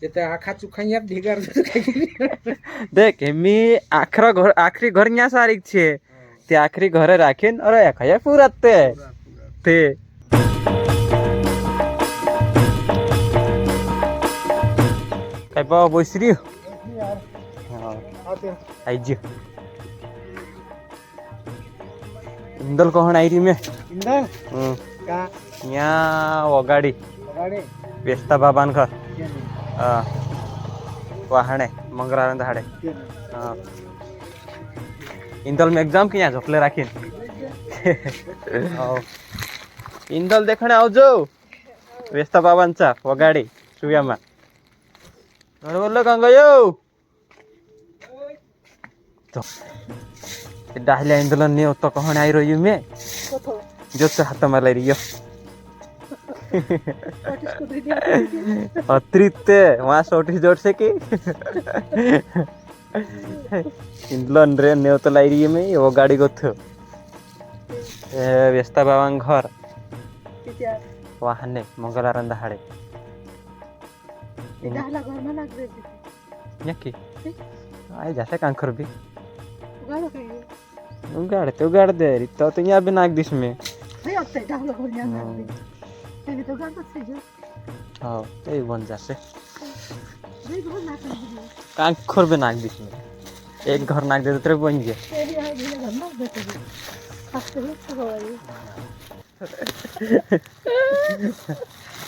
ते आखा चुखाइया ढिगार देख मी आखरी घर न्या सारीक छे ते आखरी घरे राखीन अरे खाया पूरा ते काय बाबा बोसरी आईजी इंदल कोण आई री में इंदल का यहाँ वगाड़ी वगाड़ी वेस्ता बाबान घर वाहने मंगरानंद हाड़े इंदल में एग्जाम किया झोपले राखीन इंदल देखने आओ जो वेस्ता बाबांचा वगाड़ी सुयामा अरे बोल कहाँ गयो तो डाहल्या इंदलन ने तो कहन आई रही मैं जो से हाथ में ले रही हो अतिरिक्त वहाँ छोटी जोर से की इंदलन रे ने तो लाई रही मैं वो गाड़ी को थो व्यस्ता बाबांग घर वाहने मंगलारंद हाड़े डाहला घर में नाक दे यकी आई जाते कांखर भी उगाड़ो कहीं उगाड़ दे रही तो यहाँ भी नाक दिस में नहीं अब तक डाहला घर में नाक दे तेरे तो गांव से जो हाँ तो ये बन जाते नहीं घर नाक दे कांखर भी नाक दिस में एक घर नाक दे तो तेरे बन गया तेरे यहाँ भी घर नाक दे तेरे हफ्ते में तो होगा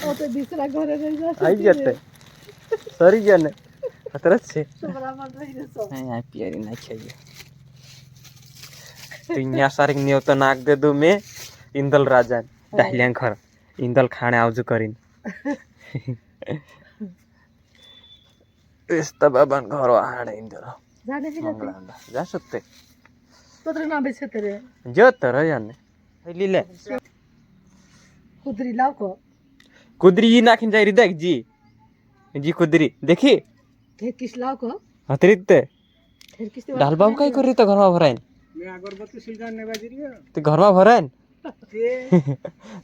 और तो दूसरा घर है नहीं जा आई जाते सॉरी जाने खतरा से तुम्हारा मन रही है सो नहीं आई पियरी नहीं चाहिए तो यहाँ सारे नियो तो नाक दे दो मैं इंदल राजा डाहलियां घर इंदल खाने आउजू करीन इस बाबा घर आने इंदल जाने भी जाते जा सकते तो तेरे नाम बेचे तेरे जो तरह जाने लीले कुदरी लाओ को कुदरी ही नाखिन जाई देख जी कुदरी देखी फिर किस लाओ को अतिरिक्त फिर किस डाल बाबू काय कर रही तो घर में भराइन मैं अगरबत्ती सिलगाने बाजी रे ते घर में भराइन ते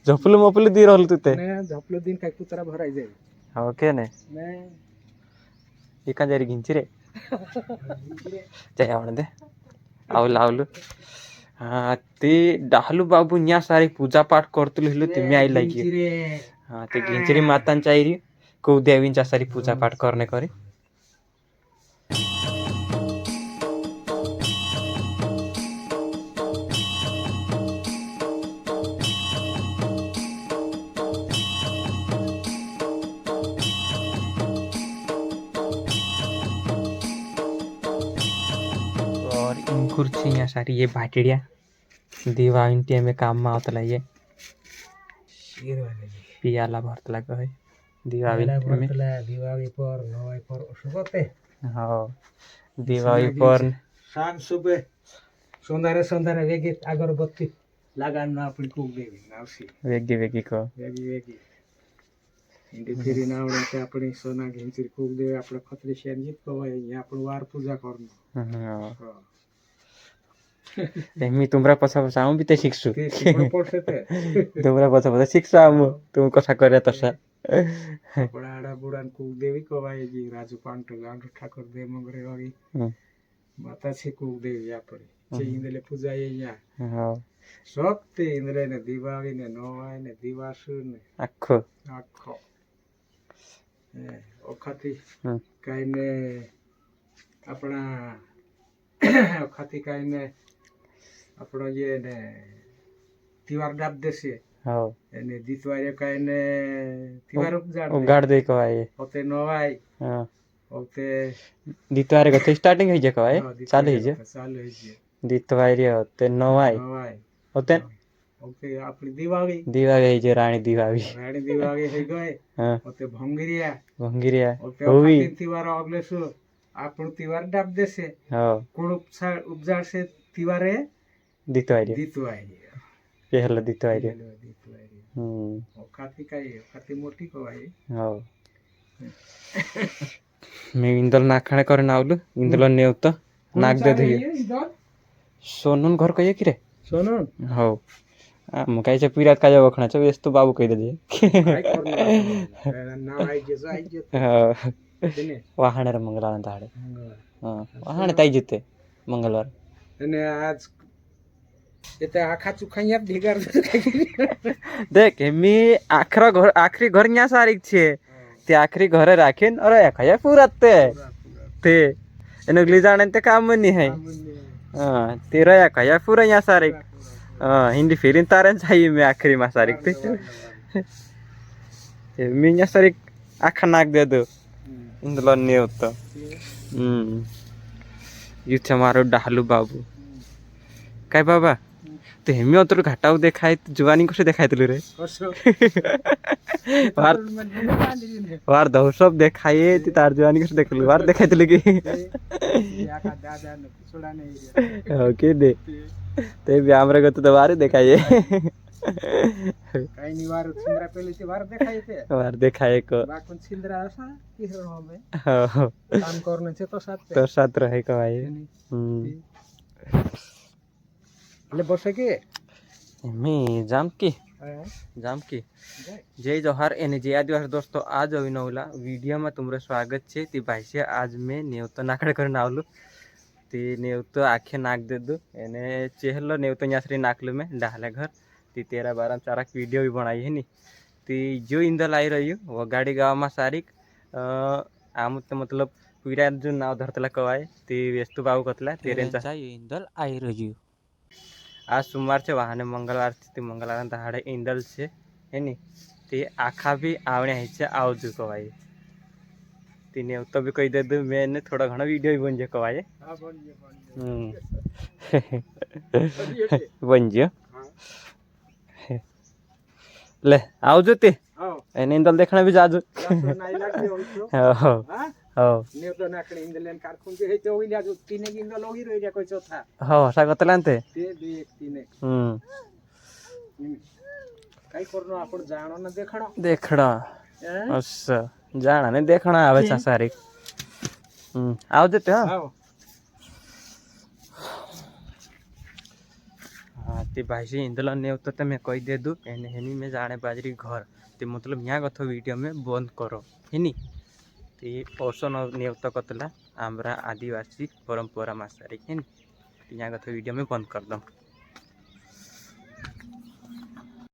झोपलू मोपलू दी रहल तू ते ने झपलो दिन काय कुतरा भराय जाय हो के ने मैं एका जारी घिंची रे जय आवण दे आवलं आवलं हाँ ते डाहलू बाबू न्या सारी पूजा पाठ करतुल हिलो ते मी आई लागी रे हाँ ते घिंचरी मातांच्या आईरी को देवींच्या सारी पूजा पाठ करने करे और इन कुर्सियाँ सारी ये भाटिया दीवा इंटिया में काम में आवतला ये शेर वाले पियाला भरतला कहे दिवाळी भरतला दिवाळी पर नवाई पर सुबते हो दिवाळी पर शाम सुबह सोंदारे सोंदारे वेगे अगरबत्ती लगान ना आपली खूप देवी नावशी वेगळी वेगळी को वेगी वेगी इंडी फिरी नावडे ते आपणी सोना घेंची खूप देवी आपलं खत्री शेर जीत कवाय या आपण वार पूजा करणं मी तुमरा पछा पछा भी ते शिक्षु ते शिकण पडसे ते तुमरा पछा पछा शिक्षु आम तुम कसा करे तसा आपण आडा बुडान खूप देवी कवाय जी राजू पांट गांडू ठाकर दे मंगरे वागी माता छे खूप देवी आपणी छे इंदले पूजा या हो सब ते इंद्रे ने दिवाळी ने नवाई ने दिवासु ने आखो आखो ओखाती काईने अपना ओखाती काईने આપણો જે ને तिवार डाब देसे हो એને દીતવારે કાઈને तिवार उगाड़ दे को आए ઓતે નવાય हां ઓતે दितवारे को स्टार्टिंग है जे को आए चालू है जे दितवारे होते नवाई होते ઓતે આપણી દિવાળી दिवाळी है जे रानी दिवाळी હે ગઈ हां ઓતે ભંગીરિયા भंगिरिया ઓતે होवी तिवार આગલેસુ આપણો तिवार डाब देसे हो કોણ ઉપજાર से तिवारे दितवारे દીતવાય पहला दितवारे દીતવાય ઓખાતી કાઈ ઓખાતી મોટી કવાય हो मैं इंदल नाखाणे करे नावलु इंदल नेवत नाक दे दिए सोनून घर कहिए कि रे सोनू हो मुकायच्या पिरात काय वखणाचं व्यस्त बाबू कहि दे काय करणार नाव आई जे हो તેને वाहन रे मंगलवार दाड़े मंगळवार हाँ वाहन ताई जीते मंगलवार અને આજ એ તો આખા ચુખાઈ ભેગા देख मी आखरी घर न्या सारीक छे ते आखरी घरे राखीन अरे खाया पूरा ते एने गली जाने ते काम नहीं है हाँ तेरा या खाया पूरा न्या सारीक हाँ हिंदी फिरिन तारन चाहिए मैं आखरी मा सारीक ते मी न्या सारीक आखा नाक दे दो इंदलो नहीं होता युद्ध मारो डालू बाबू काय बाबा ते हेमी अतर घाटाव देखाय जुवानी कसे देखायतले रे वार वार दव सब देखाये ती तार जुवानी कसे देखलु वार देखायतले की ओके दे ते बी आमरे गत तो वार देखाये काही नि वार छिंद्रा पहिले ते वार देखायते वार देखाये को बाकून छिंद्रा असा किसर होबे हो काम करने से तो साथ रहे को भाई ले बसे के मी जाम की जय जोहार एने जय आदिवासी दोस्तों आज अभिनवला वीडियो में तुमरे स्वागत छे ती भाई से आज मैं नेवतो नाकडे करून आवलो ती नेवतो आखे नाक दे दो एने चेहलो नेवतो न्यासरी नाकलो में डाले घर ती 13-12 चारक वीडियो भी बनाई है नी ती जो इंदल आई रही वो गाड़ी गाँव में सारिक आम तो मतलब पूरा जो नाव धरतला कवाय ती वेस्तु बाबू कतला तेरेंचा इंदल आई रही आज सोमवार से वाहने मंगलवार ते मंगलवार दहाड़े इंदल से है नी ते आखा भी आवणे है आवजू कवाय तीने तो भी कही दे दू मैंने थोड़ा घना वीडियो भी बन जे कवाय बन जे ले आवजू ते एने इंदल देखना भी जाजू हो ने तो नाकणे इंदलेन कारखुन के हेते ओइला जो तीने इंदल ओही रही जा कोई चौथा हो सागतलांते ते दे एक तीने काय करनो आपण जाणो ना देखणा अच्छा जाणा ने देखणा आवे छा सारी आव देते हां हाँ ते भाई से इंदल ने तो मैं कही दे दू एने हेनी में जाने बाजरी घर ते मतलब यहाँ गथ वीडियो में बंद करो हेनी ते पोषण नेवता कतला आमरा आदिवासी परंपरा मासारी हेनी यहाँ गथ वीडियो में बंद कर दम।